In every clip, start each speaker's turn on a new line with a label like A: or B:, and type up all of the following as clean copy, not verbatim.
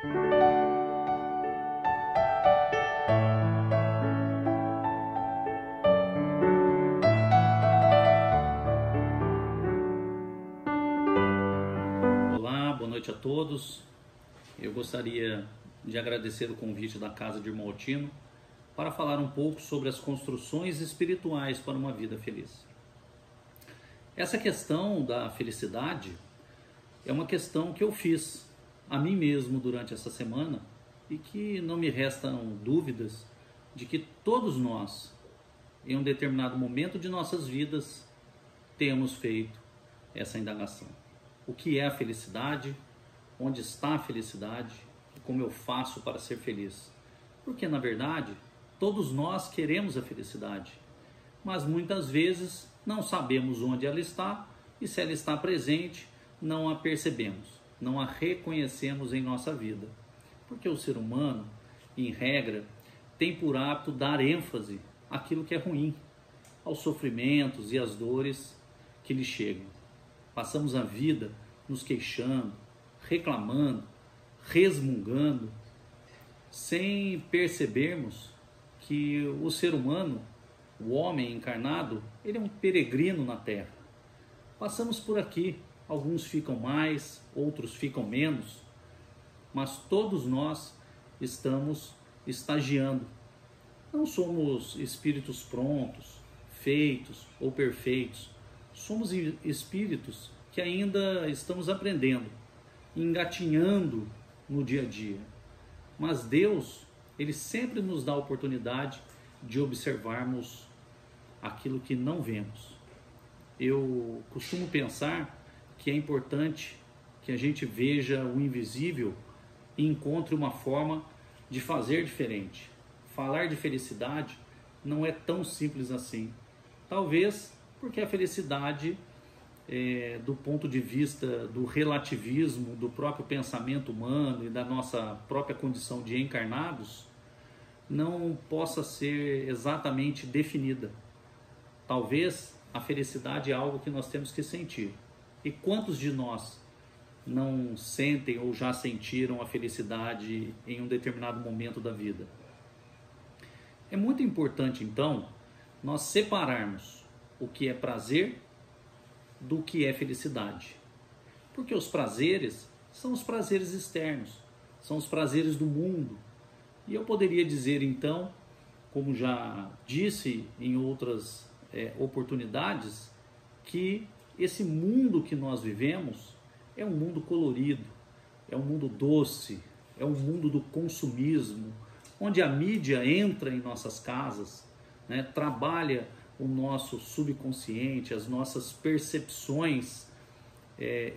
A: Olá, boa noite a todos. Eu gostaria de agradecer o convite da Casa de Irmão Altino para falar um pouco sobre as construções espirituais para uma vida feliz. Essa questão da felicidade é uma questão que eu fiz a mim mesmo durante essa semana e que não me restam dúvidas de que todos nós, em um determinado momento de nossas vidas, temos feito essa indagação. O que é a felicidade? Onde está a felicidade? E como eu faço para ser feliz? Porque, na verdade, todos nós queremos a felicidade, mas muitas vezes não sabemos onde ela está e se ela está presente, não a percebemos, não a reconhecemos em nossa vida. Porque o ser humano, em regra, tem por hábito dar ênfase àquilo que é ruim, aos sofrimentos e às dores que lhe chegam. Passamos a vida nos queixando, reclamando, resmungando, sem percebermos que o ser humano, o homem encarnado, ele é um peregrino na Terra. Passamos por aqui, alguns ficam mais, outros ficam menos, mas todos nós estamos estagiando. Não somos espíritos prontos, feitos ou perfeitos. Somos espíritos que ainda estamos aprendendo, engatinhando no dia a dia. Mas Deus, Ele sempre nos dá a oportunidade de observarmos aquilo que não vemos. Eu costumo pensar que é importante que a gente veja o invisível e encontre uma forma de fazer diferente. Falar de felicidade não é tão simples assim. Talvez porque a felicidade, do ponto de vista do relativismo, do próprio pensamento humano e da nossa própria condição de encarnados, não possa ser exatamente definida. Talvez a felicidade é algo que nós temos que sentir. E quantos de nós não sentem ou já sentiram a felicidade em um determinado momento da vida? É muito importante, então, nós separarmos o que é prazer do que é felicidade. Porque os prazeres são os prazeres externos, são os prazeres do mundo. E eu poderia dizer, então, como já disse em outras oportunidades, que esse mundo que nós vivemos é um mundo colorido, é um mundo doce, é um mundo do consumismo, onde a mídia entra em nossas casas, né, trabalha o nosso subconsciente, as nossas percepções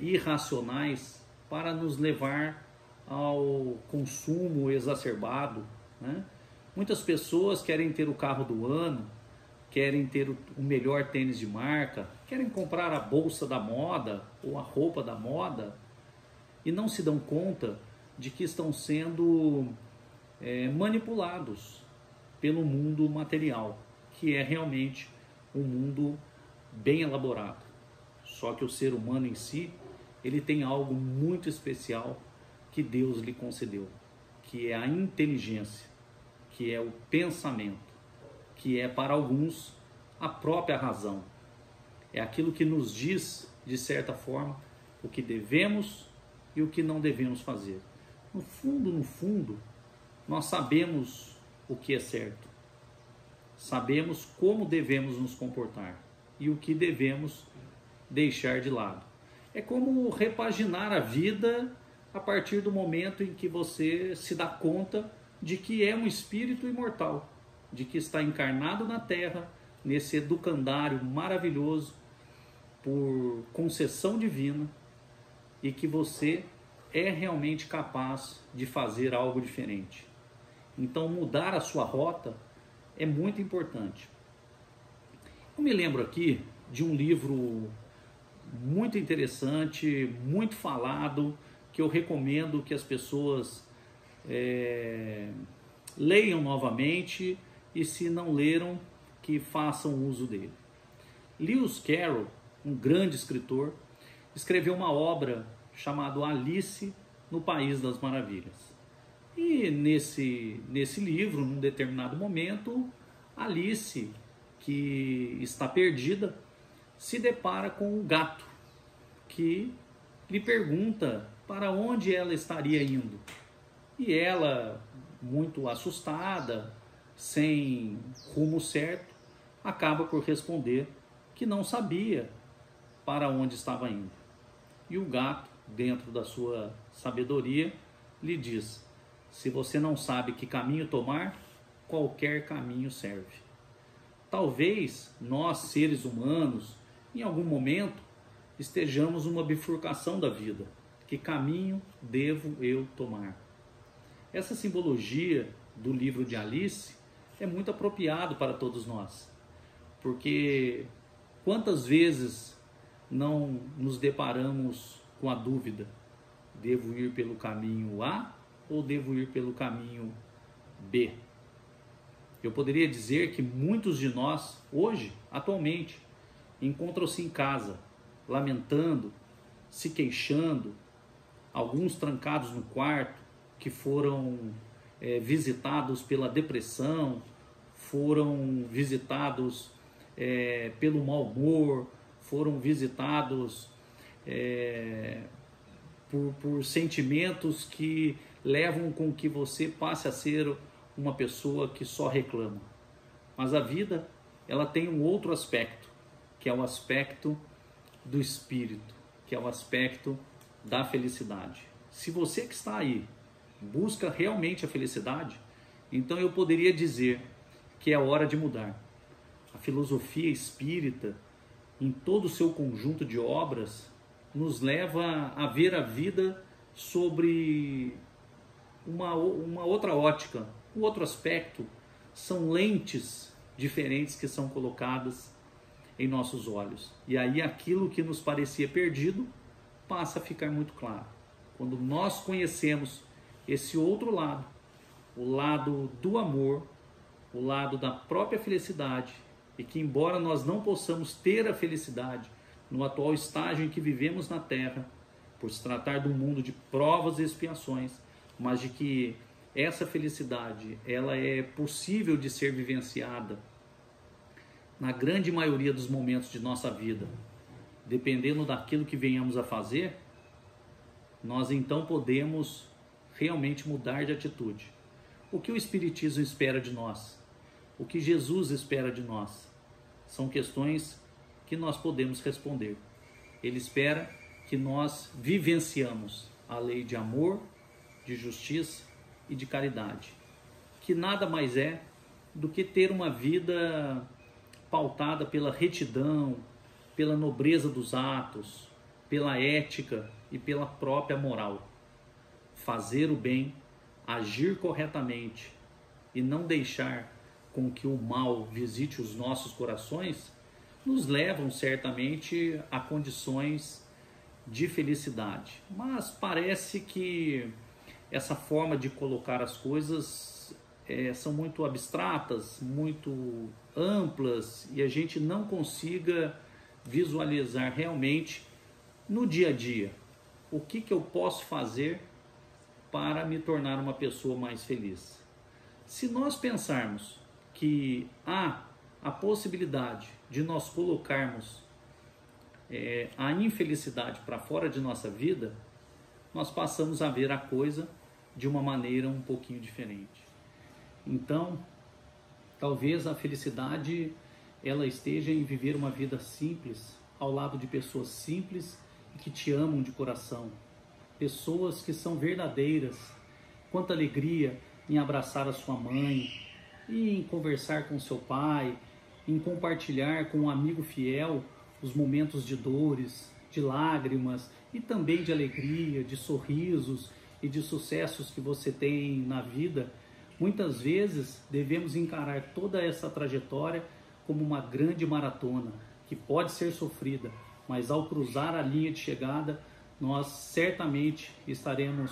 A: irracionais para nos levar ao consumo exacerbado, né? Muitas pessoas querem ter o carro do ano, querem ter o melhor tênis de marca, querem comprar a bolsa da moda ou a roupa da moda e não se dão conta de que estão sendo manipulados pelo mundo material, que é realmente um mundo bem elaborado. Só que o ser humano em si, ele tem algo muito especial que Deus lhe concedeu, que é a inteligência, que é o pensamento, que é para alguns a própria razão. É aquilo que nos diz, de certa forma, o que devemos e o que não devemos fazer. No fundo, nós sabemos o que é certo. Sabemos como devemos nos comportar e o que devemos deixar de lado. É como repaginar a vida a partir do momento em que você se dá conta de que é um espírito imortal, de que está encarnado na Terra, nesse educandário maravilhoso, por concessão divina, e que você é realmente capaz de fazer algo diferente. Então, mudar a sua rota é muito importante. Eu me lembro aqui de um livro muito interessante, muito falado, que eu recomendo que as pessoas leiam novamente e, se não leram, que façam uso dele. Lewis Carroll, um grande escritor, escreveu uma obra chamada Alice no País das Maravilhas. E nesse livro, num determinado momento, Alice, que está perdida, se depara com o gato, que lhe pergunta para onde ela estaria indo. E ela, muito assustada, sem rumo certo, acaba por responder que não sabia para onde estava indo. E o gato, dentro da sua sabedoria, lhe diz: se você não sabe que caminho tomar, qualquer caminho serve. Talvez nós, seres humanos, em algum momento, estejamos numa bifurcação da vida. Que caminho devo eu tomar? Essa simbologia do livro de Alice é muito apropriado para todos nós. Porque quantas vezes não nos deparamos com a dúvida: devo ir pelo caminho A ou devo ir pelo caminho B? Eu poderia dizer que muitos de nós, hoje, atualmente, encontram-se em casa, lamentando, se queixando, alguns trancados no quarto, que foram visitados pela depressão, foram visitados pelo mau humor, foram visitados por sentimentos que levam com que você passe a ser uma pessoa que só reclama. Mas a vida, ela tem um outro aspecto, que é o aspecto do espírito, que é o aspecto da felicidade. Se você que está aí busca realmente a felicidade, então eu poderia dizer que é hora de mudar. A filosofia espírita, em todo o seu conjunto de obras, nos leva a ver a vida sobre uma outra ótica, um outro aspecto. São lentes diferentes que são colocadas em nossos olhos. E aí aquilo que nos parecia perdido passa a ficar muito claro. Quando nós conhecemos esse outro lado, o lado do amor, o lado da própria felicidade, e que embora nós não possamos ter a felicidade no atual estágio em que vivemos na Terra, por se tratar de um mundo de provas e expiações, mas de que essa felicidade ela é possível de ser vivenciada na grande maioria dos momentos de nossa vida, dependendo daquilo que venhamos a fazer, nós então podemos realmente mudar de atitude. O que o Espiritismo espera de nós? O que Jesus espera de nós? São questões que nós podemos responder. Ele espera que nós vivenciamos a lei de amor, de justiça e de caridade, que nada mais é do que ter uma vida pautada pela retidão, pela nobreza dos atos, pela ética e pela própria moral. Fazer o bem, agir corretamente e não deixar com que o mal visite os nossos corações, nos levam certamente a condições de felicidade. Mas parece que essa forma de colocar as coisas são muito abstratas, muito amplas, e a gente não consiga visualizar realmente no dia a dia o que eu posso fazer para me tornar uma pessoa mais feliz. Se nós pensarmos que há a possibilidade de nós colocarmos a infelicidade para fora de nossa vida, nós passamos a ver a coisa de uma maneira um pouquinho diferente. Então, talvez a felicidade ela esteja em viver uma vida simples, ao lado de pessoas simples e que te amam de coração. Pessoas que são verdadeiras. Quanta alegria em abraçar a sua mãe, em conversar com seu pai, em compartilhar com um amigo fiel os momentos de dores, de lágrimas e também de alegria, de sorrisos e de sucessos que você tem na vida. Muitas vezes devemos encarar toda essa trajetória como uma grande maratona que pode ser sofrida, mas ao cruzar a linha de chegada, nós certamente estaremos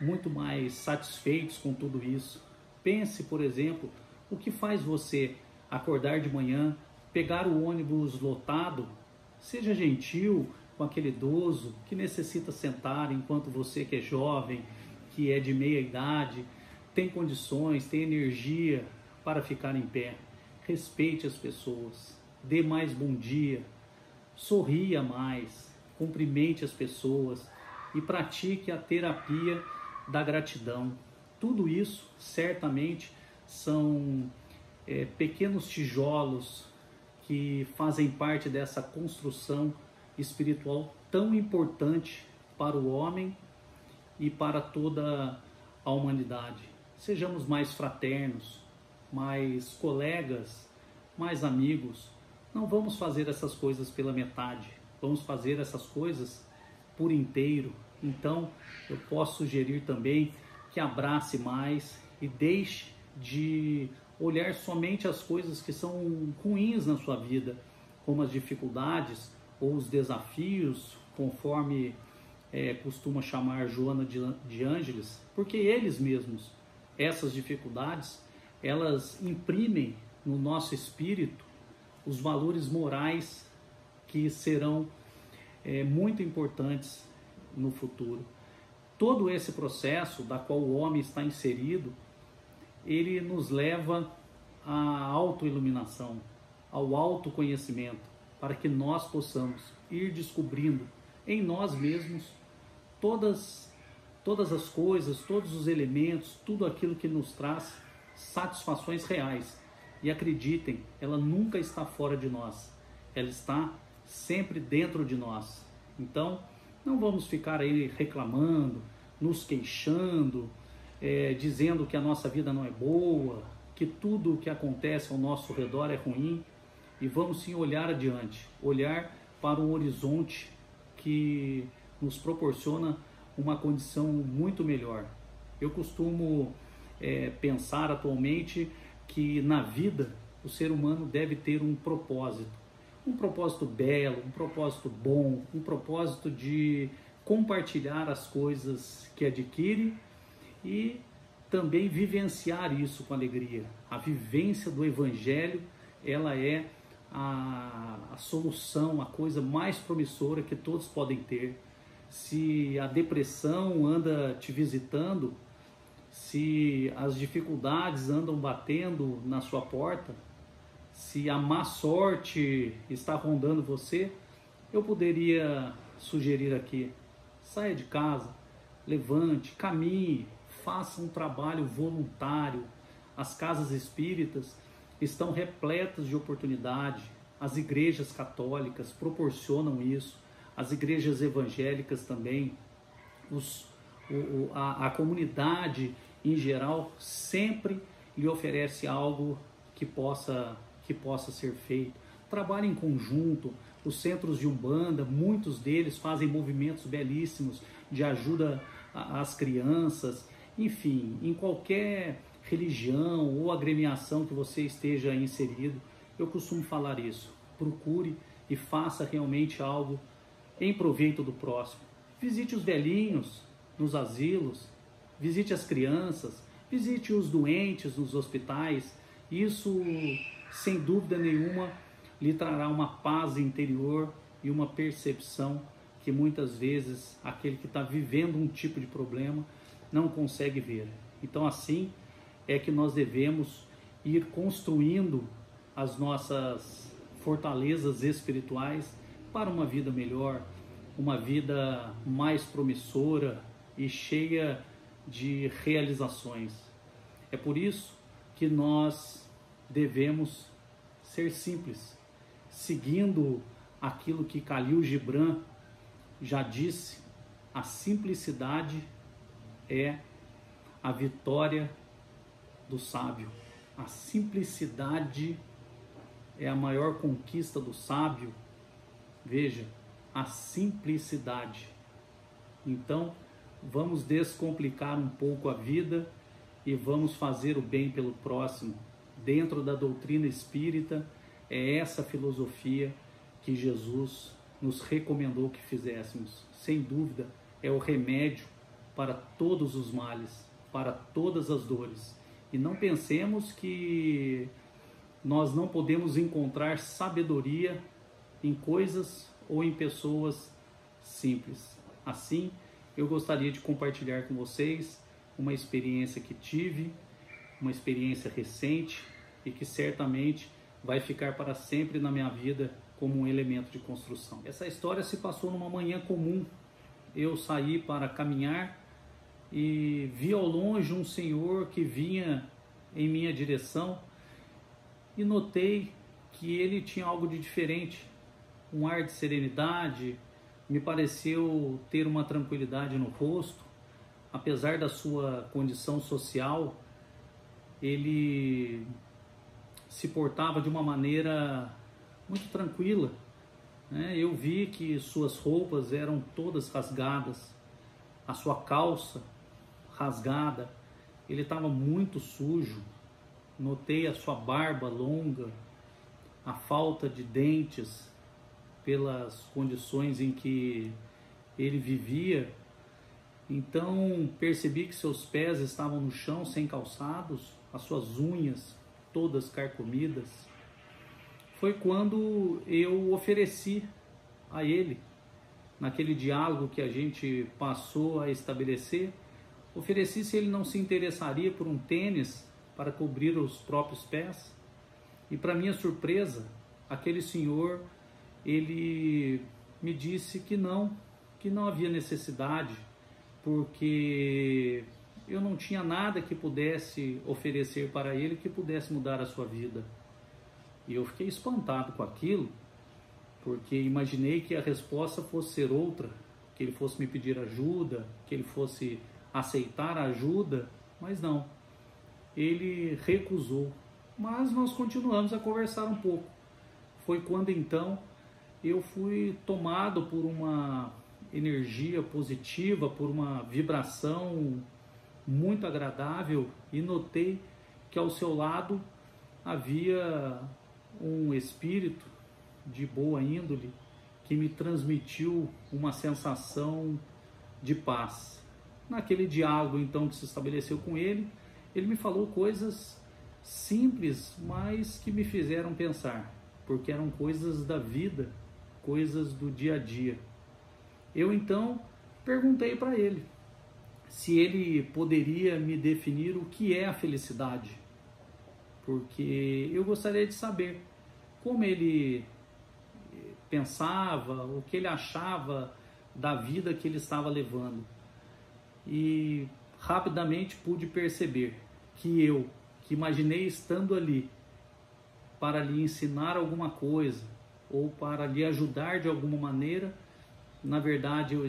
A: muito mais satisfeitos com tudo isso. Pense, por exemplo, o que faz você acordar de manhã, pegar o ônibus lotado. Seja gentil, com aquele idoso que necessita sentar, enquanto você que é jovem, que é de meia idade, tem condições, tem energia para ficar em pé. Respeite as pessoas, dê mais bom dia, sorria mais, cumprimente as pessoas e pratique a terapia da gratidão. Tudo isso certamente são pequenos tijolos que fazem parte dessa construção espiritual tão importante para o homem e para toda a humanidade. Sejamos mais fraternos, mais colegas, mais amigos. Não vamos fazer essas coisas pela metade, vamos fazer essas coisas por inteiro. Então, eu posso sugerir também que abrace mais e deixe de olhar somente as coisas que são ruins na sua vida, como as dificuldades ou os desafios, conforme costuma chamar Joana de Ângeles, porque eles mesmos, essas dificuldades, elas imprimem no nosso espírito os valores morais que serão muito importantes no futuro. Todo esse processo da qual o homem está inserido, ele nos leva à autoiluminação, ao autoconhecimento, para que nós possamos ir descobrindo em nós mesmos todas as coisas, todos os elementos, tudo aquilo que nos traz satisfações reais. E acreditem, ela nunca está fora de nós, ela está sempre dentro de nós. Então, não vamos ficar aí reclamando, nos queixando, dizendo que a nossa vida não é boa, que tudo o que acontece ao nosso redor é ruim. E vamos sim olhar adiante, olhar para um horizonte que nos proporciona uma condição muito melhor. Eu costumo pensar atualmente que na vida o ser humano deve ter um propósito belo, um propósito bom, um propósito de compartilhar as coisas que adquire e também vivenciar isso com alegria. A vivência do Evangelho, ela é a solução, a coisa mais promissora que todos podem ter. Se a depressão anda te visitando, se as dificuldades andam batendo na sua porta, se a má sorte está rondando você, eu poderia sugerir aqui: saia de casa, levante, caminhe, faça um trabalho voluntário. As casas espíritas estão repletas de oportunidade, as igrejas católicas proporcionam isso, as igrejas evangélicas também, a comunidade em geral sempre lhe oferece algo que possa ser feito. Trabalhe em conjunto. Os centros de Umbanda, muitos deles fazem movimentos belíssimos de ajuda às crianças. Enfim, em qualquer religião ou agremiação que você esteja inserido, eu costumo falar isso. Procure e faça realmente algo em proveito do próximo. Visite os velhinhos nos asilos, visite as crianças, visite os doentes nos hospitais. Isso, sem dúvida nenhuma, lhe trará uma paz interior e uma percepção que muitas vezes aquele que está vivendo um tipo de problema não consegue ver. Então, assim é que nós devemos ir construindo as nossas fortalezas espirituais para uma vida melhor, uma vida mais promissora e cheia de realizações. É por isso que nós devemos ser simples, seguindo aquilo que Khalil Gibran já disse: a simplicidade é a vitória do sábio. A simplicidade é a maior conquista do sábio. Veja, a simplicidade. Então, vamos descomplicar um pouco a vida e vamos fazer o bem pelo próximo. Dentro da doutrina espírita, é essa filosofia que Jesus nos recomendou que fizéssemos. Sem dúvida, é o remédio para todos os males, para todas as dores. E não pensemos que nós não podemos encontrar sabedoria em coisas ou em pessoas simples. Assim, eu gostaria de compartilhar com vocês uma experiência que tive, uma experiência recente e que certamente vai ficar para sempre na minha vida como um elemento de construção. Essa história se passou numa manhã comum. Eu saí para caminhar e vi ao longe um senhor que vinha em minha direção e notei que ele tinha algo de diferente, um ar de serenidade, me pareceu ter uma tranquilidade no rosto. Apesar da sua condição social, ele se portava de uma maneira muito tranquila, né? Eu vi que suas roupas eram todas rasgadas, a sua calça rasgada, ele estava muito sujo. Notei a sua barba longa, a falta de dentes pelas condições em que ele vivia. Então percebi que seus pés estavam no chão sem calçados, as suas unhas todas carcomidas. Foi quando eu ofereci a ele, naquele diálogo que a gente passou a estabelecer, ofereci se ele não se interessaria por um tênis para cobrir os próprios pés. E para minha surpresa, aquele senhor, ele me disse que não havia necessidade, porque eu não tinha nada que pudesse oferecer para ele que pudesse mudar a sua vida. E eu fiquei espantado com aquilo, porque imaginei que a resposta fosse ser outra, que ele fosse me pedir ajuda, que ele fosse aceitar a ajuda, mas não. Ele recusou, mas nós continuamos a conversar um pouco. Foi quando então eu fui tomado por uma energia positiva, por uma vibração muito agradável, e notei que ao seu lado havia um espírito de boa índole que me transmitiu uma sensação de paz. Naquele diálogo então que se estabeleceu com ele, ele me falou coisas simples, mas que me fizeram pensar, porque eram coisas da vida, coisas do dia a dia. Eu então perguntei para ele se ele poderia me definir o que é a felicidade, porque eu gostaria de saber como ele pensava, o que ele achava da vida que ele estava levando. E rapidamente pude perceber que eu, que imaginei estando ali para lhe ensinar alguma coisa ou para lhe ajudar de alguma maneira, na verdade eu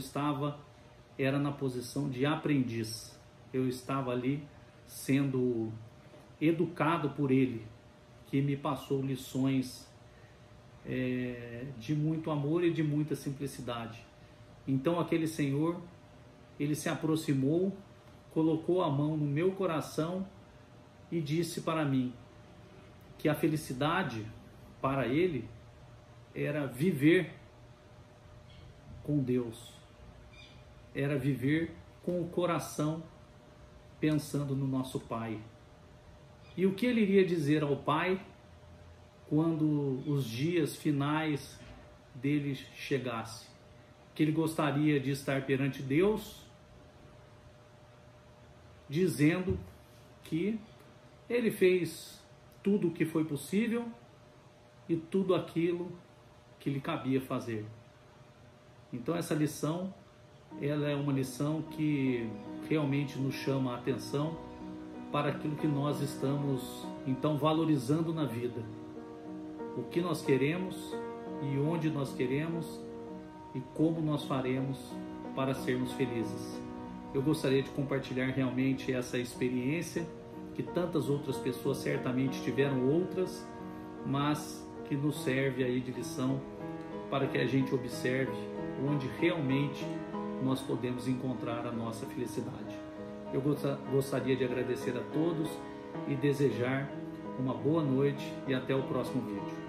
A: era na posição de aprendiz. Eu estava ali sendo educado por ele, que me passou lições de muito amor e de muita simplicidade. Então aquele senhor, ele se aproximou, colocou a mão no meu coração e disse para mim que a felicidade para ele era viver com Deus, era viver com o coração pensando no nosso Pai. E o que ele iria dizer ao Pai quando os dias finais dele chegassem? Que ele gostaria de estar perante Deus, dizendo que ele fez tudo o que foi possível e tudo aquilo que lhe cabia fazer. Então essa lição, ela é uma lição que realmente nos chama a atenção para aquilo que nós estamos então valorizando na vida. O que nós queremos e onde nós queremos e como nós faremos para sermos felizes. Eu gostaria de compartilhar realmente essa experiência, que tantas outras pessoas certamente tiveram outras, mas que nos serve aí de lição para que a gente observe onde realmente nós podemos encontrar a nossa felicidade. Eu gostaria de agradecer a todos e desejar uma boa noite e até o próximo vídeo.